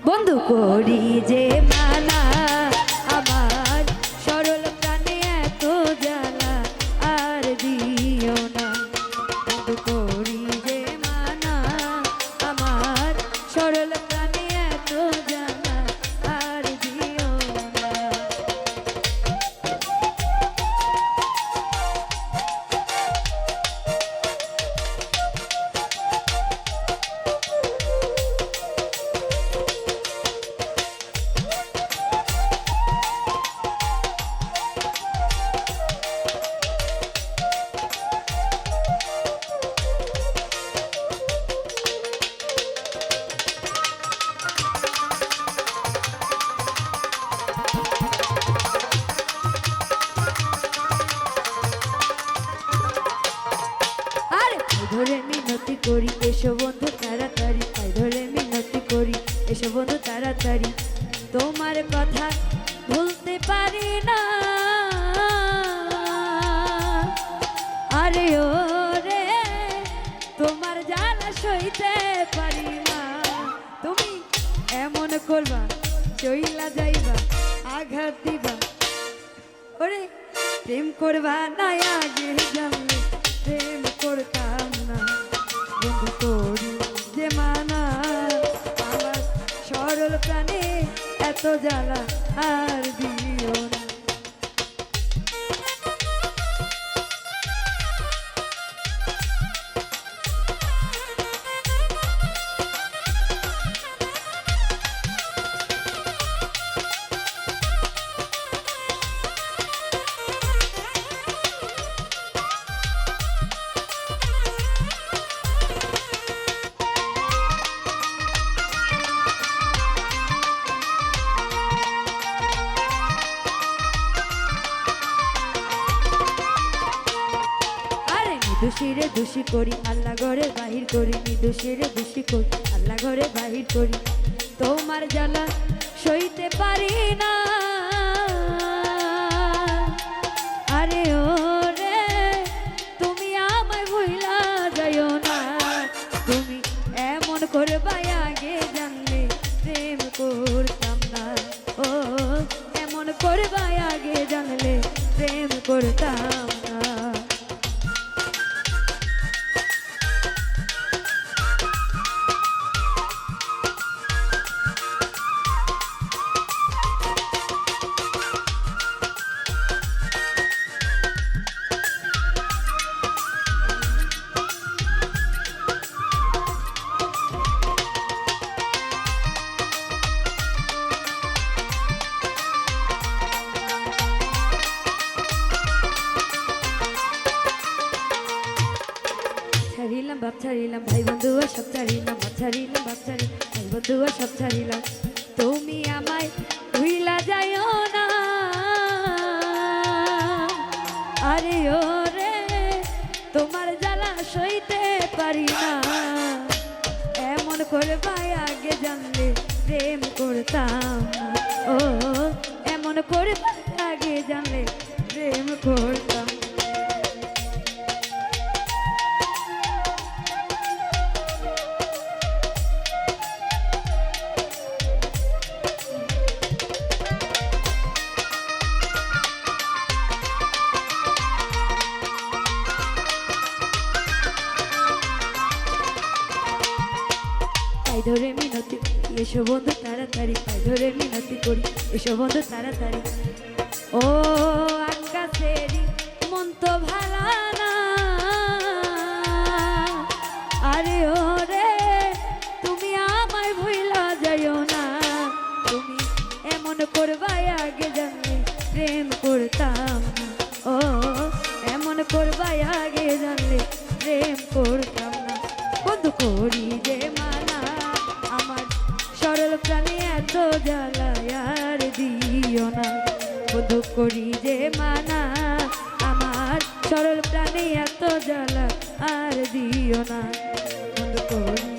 বন্ধু করি যে মানা আমার সরল প্রাণে এত জ্বালা আর দিও না। বন্ধু করি যে মানা আমার সরল প্রাণে এত জ্বালা আর দিও না। ধরে মিনতি করি এসো বন্ধু তাড়াতাড়ি, পায়ে ধরে মিনতি করি এসো বন্ধু তাড়াতাড়ি। তোমার কথা ভুলতে পারি না, আরে ও রে তোমার জ্বালা সইতে পারি না। তুমি এমন করবা চইলা যাইবা আঘাত দিবা, ওরে প্রেম করবা না আগে জানলে প্রেম করতাম না। বন্ধু করি যে মানা আমার সরল প্রাণে এত জ্বালা আর দিও না। দোষীরে দোষী করি আল্লাহ ঘরে বাহির করি, দোষীরে দোষী করি আল্লাহ ঘরে বাহির করি। তোমার জ্বালা সইতে পারি না, আরে ও রে তুমি আমায় ভুইলা যাইও না। তুমি এমন করবা আগে জানলে প্রেম করতাম না, ও এমন করবা আগে জানলে প্রেম করতাম না। ছাড়িলাম বাপ ছাড়িলাম ভাই বন্ধু সব ছাড়িলাম, বাপ ছাড়িলাম বাপ ছাড়ি ভাই বন্ধু সব ছাড়িলাম। তুমি আমায় ভুইলা যাইও না, আরে ও রে তোমার জ্বালা সইতে পারি না। এমন করবা আগে জানলে প্রেম করতাম না, ও এমন করবা আগে জানলে প্রেম করতাম। পায়ে ধরে মিনতি এসো বন্ধু তাড়াতাড়ি, পায়ে ধরে মিনতি করি এসো বন্ধু তাড়াতাড়ি। ও আকাশেরই মন তো ভালা না, আরে ও রে তুমি আমায় ভুইলা যাইও না। তুমি এমন করবা আগে জানলে প্রেম করতাম না, ও এমন করবা আগে জানলে প্রেম করতাম না। বন্ধু করি যে মানা আমার সরল প্রাণে এত জ্বালা আর দিও না। বন্ধু করি যে মানা আমার সরল প্রাণে এত জ্বালা আর দিও না। বন্ধু করি